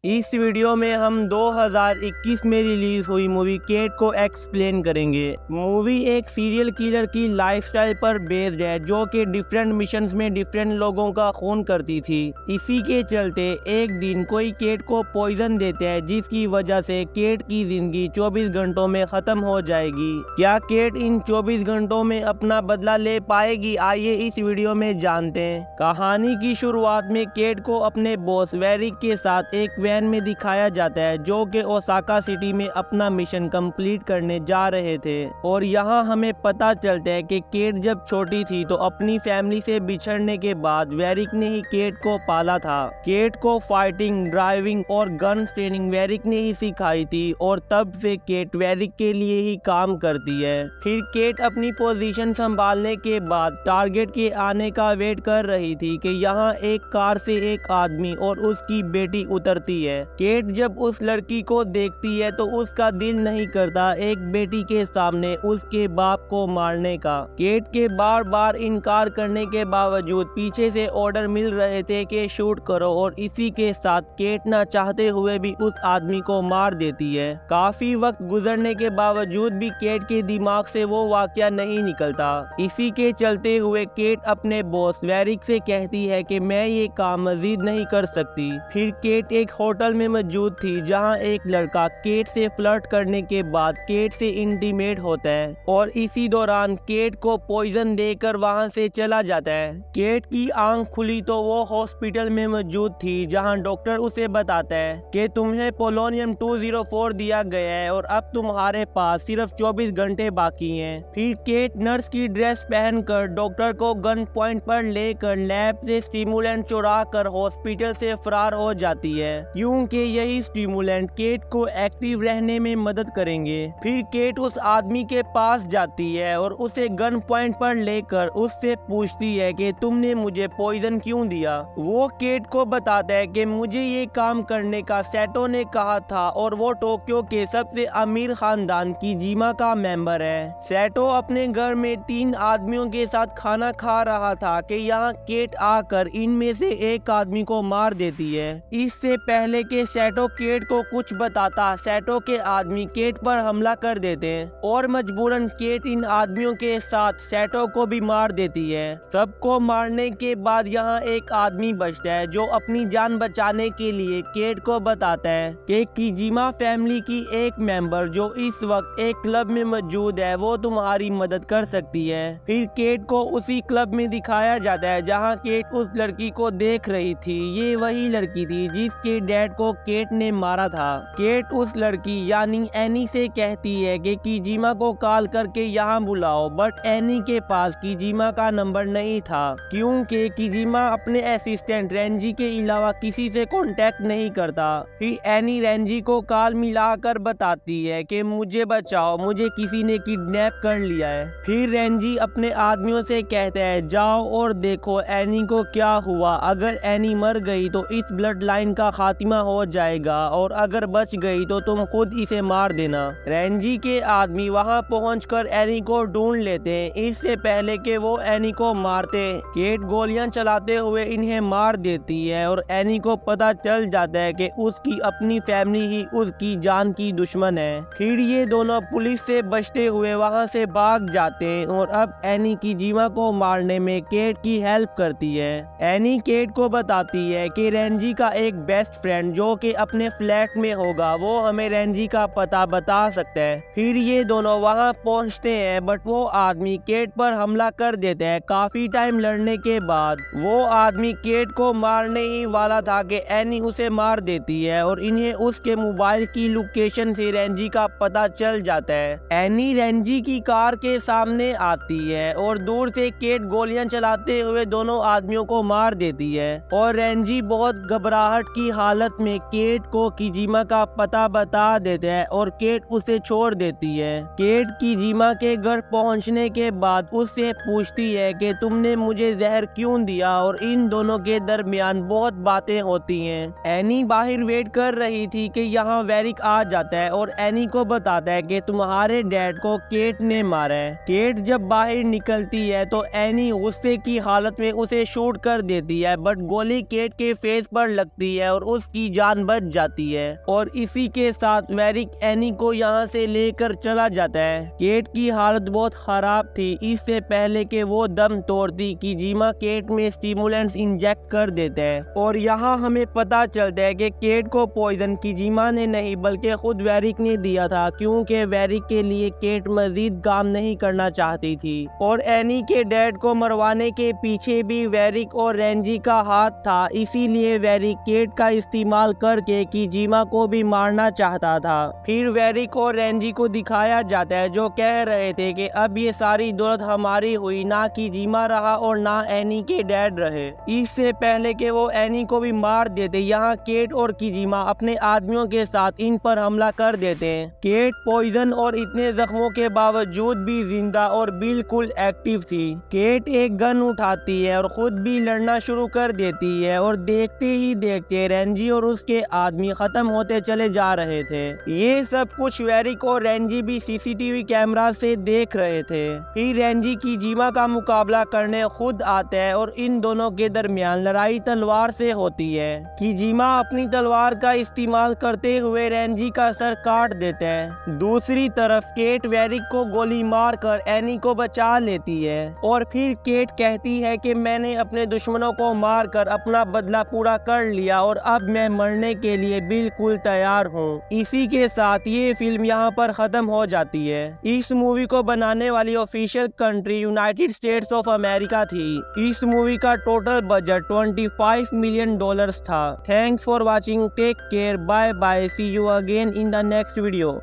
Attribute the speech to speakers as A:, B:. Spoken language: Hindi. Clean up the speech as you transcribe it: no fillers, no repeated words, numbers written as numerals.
A: इस वीडियो में हम 2021 में रिलीज हुई मूवी केट को एक्सप्लेन करेंगे। मूवी एक सीरियल किलर की लाइफस्टाइल पर बेस्ड है जो कि डिफरेंट मिशंस में डिफरेंट लोगों का खून करती थी। इसी के चलते एक दिन कोई केट को पॉइजन देते हैं जिसकी वजह से केट की जिंदगी 24 घंटों में खत्म हो जाएगी। क्या केट इन 24 घंटों में अपना बदला ले पाएगी? आइए इस वीडियो में जानते हैं। कहानी की शुरुआत में केट को अपने बॉस वेरिक के साथ एक वैन में दिखाया जाता है जो कि ओसाका सिटी में अपना मिशन कंप्लीट करने जा रहे थे। और यहाँ हमें पता चलता है कि केट जब छोटी थी तो अपनी फैमिली से बिछड़ने के बाद वेरिक ने ही केट को पाला था। केट को फाइटिंग, ड्राइविंग और गन ट्रेनिंग वेरिक ने ही सिखाई थी और तब से केट वेरिक के लिए ही काम करती है। फिर केट अपनी पोजीशन संभालने के बाद टारगेट के आने का वेट कर रही थी कि यहाँ एक कार से एक आदमी और उसकी बेटी उतरती है। केट जब उस लड़की को देखती है तो उसका दिल नहीं करता एक बेटी के सामने उसके बाप को मारने का। केट के बार बार इनकार करने के बावजूद पीछे से ऑर्डर मिल रहे थे कि शूट करो और इसी के साथ केट ना चाहते हुए भी उस आदमी को मार देती है। काफी वक्त गुजरने के बावजूद भी केट के दिमाग से वो वाकया नहीं निकलता। इसी के चलते हुए केट अपने बॉस वेरिक से कहती है कि मैं ये काम मजीद नहीं कर सकती। फिर केट एक होटल में मौजूद थी जहां एक लड़का केट से फ्लर्ट करने के बाद केट से इंटीमेट होता है और इसी दौरान केट को पॉइजन देकर वहां से चला जाता है। केट की आंख खुली तो वो हॉस्पिटल में मौजूद थी जहां डॉक्टर उसे बताता है कि तुम्हें पोलोनियम 204 दिया गया है और अब तुम्हारे पास सिर्फ 24 घंटे बाकी हैं। फिर केट नर्स की ड्रेस पहनकर डॉक्टर को गन पॉइंट पर लेकर लैब से स्टिमुलेंट चुरा कर हॉस्पिटल से फरार हो जाती है क्योंकि यही स्टिमुलेंट केट को एक्टिव रहने में मदद करेंगे। फिर केट उस आदमी के पास जाती है और उसे गन पॉइंट पर लेकर उससे पूछती है कि तुमने मुझे पॉइजन क्यों दिया। वो केट को बताता है कि मुझे ये काम करने का सेटो ने कहा था और वो टोक्यो के सबसे अमीर खानदान की जीमा का मेंबर है। सेटो अपने घर में 3 आदमियों के साथ खाना खा रहा था कि यहाँ केट आकर इनमें से एक आदमी को मार देती है। इससे पहले कि सेटो केट को कुछ बताता, सेटो के आदमी केट पर हमला कर देते हैं और मजबूरन केट इन आदमियों के साथ सेटो को भी मार देती है। सबको मारने के बाद यहाँ एक आदमी बचता है जो अपनी जान बचाने के लिए केट को बताता है कि किजिमा फैमिली की एक मेंबर जो इस वक्त एक क्लब में मौजूद है वो तुम्हारी मदद कर सकती है। फिर केट को उसी क्लब में दिखाया जाता है जहाँ केट उस लड़की को देख रही थी। ये वही लड़की थी जिसके डैड को केट ने मारा था। केट उस लड़की यानी एनी से कहती है कि किजिमा को कॉल करके यहाँ बुलाओ, बट एनी के पास किजिमा का नंबर नहीं था क्योंकि किजिमा अपने असिस्टेंट रेंजी के अलावा किसी से कांटेक्ट नहीं करता। फिर एनी रेंजी को कॉल मिलाकर बताती है कि मुझे बचाओ, मुझे किसी ने किडनैप कर लिया है। फिर रेंजी अपने आदमियों से कहता है जाओ और देखो एनी को क्या हुआ। अगर एनी मर गई तो इस ब्लड लाइन का खात्मा हो जाएगा और अगर बच गई तो तुम खुद इसे मार देना। रेंजी के आदमी वहां पहुंचकर एनी को ढूंढ लेते हैं इससे पहले कि वो एनी को मारते। केट गोलियां चलाते हुए इन्हें मार देती है और एनी को पता चल जाता है कि उसकी अपनी फैमिली ही उसकी जान की दुश्मन है। फिर ये दोनों पुलिस से बचते हुए वहां से भाग जाते हैं और अब एनी किजिमा को मारने में केट की हेल्प करती है। एनी केट को बताती है कि रेंजी का एक बेस्ट फ्रेंड जो कि अपने फ्लैट में होगा वो हमें रेंजी का पता बता सकता है। फिर ये दोनों वहां पहुंचते हैं बट वो आदमी केट पर हमला कर देते हैं। काफी टाइम लड़ने के बाद वो आदमी केट को मारने ही वाला था कि एनी उसे मार देती है और इन्हें उसके मोबाइल की लोकेशन से रेंजी का पता चल जाता है। एनी रेंजी की कार के सामने आती है और दूर से केट गोलियां चलाते हुए दोनों आदमियों को मार देती है और रेंजी बहुत घबराहट की हालत में केट को किजिमा का पता बता देता है और केट उसे छोड़ देती है। केट किजिमा के घर पहुंचने के बाद उससे पूछती है कि तुमने मुझे जहर क्यों दिया और इन दोनों के दरमियान बहुत बातें होती हैं। एनी बाहर वेट कर रही थी कि यहाँ वेरिक आ जाता है और एनी को बताता है कि तुम्हारे डैड को केट ने मारा है। केट जब बाहर निकलती है तो एनी गुस्से की हालत में उसे शूट कर देती है बट गोली केट के फेस पर लगती है और उस उसकी जान बच जाती है और इसी के साथ वेरिक एनी को यहाँ से लेकर चला जाता है। केट की हालत बहुत खराब थी। इससे पहले कि वो दम तोड़ती, किजिमा केट में स्टिमुलेंट्स इंजेक्ट कर देते हैं और यहाँ हमें पता चलता है कि केट को पॉइजन किजिमा ने नहीं बल्कि खुद वेरिक ने दिया था, क्योंकि वेरिक के लिए केट मजीद काम नहीं करना चाहती थी। और एनी के डैड को मरवाने के पीछे भी वेरिक और रेंजी का हाथ था, इसीलिए वेरिक केट का इस्तेमाल करके किजिमा को भी मारना चाहता था। फिर वेरिक और रेंजी को दिखाया जाता है जो कह रहे थे कि अब ये सारी दौलत हमारी हुई, ना किजिमा रहा और ना एनी के डैड रहे। इससे पहले कि वो एनी को भी मार देते, यहाँ केट और किजिमा अपने आदमियों के साथ इन पर हमला कर देते हैं। केट पॉइजन और इतने जख्मों के बावजूद भी जिंदा और बिल्कुल एक्टिव थी। केट एक गन उठाती है और खुद भी लड़ना शुरू कर देती है और देखते ही देखते रेंजी और उसके आदमी खत्म होते चले जा रहे थे। ये सब कुछ वेरिक और रेंजी भी सीसीटीवी कैमरा से देख रहे थे। फिर रेंजी किजिमा का मुकाबला करने खुद आता है और इन दोनों के दरमियान लड़ाई तलवार से होती है। किजिमा अपनी तलवार का इस्तेमाल करते हुए रेंजी का सर काट देता है। दूसरी तरफ केट वेरिक को गोली मारकर एनी को बचा लेती है और फिर केट कहती है कि मैंने अपने दुश्मनों को मारकर अपना बदला पूरा कर लिया और अब मैं मरने के लिए बिल्कुल तैयार हूँ। इसी के साथ ये फिल्म यहाँ पर खत्म हो जाती है। इस मूवी को बनाने वाली official country United States of America थी। इस मूवी का टोटल बजट $25 मिलियन था। Thanks for watching, take care, bye bye, see you again in the next video.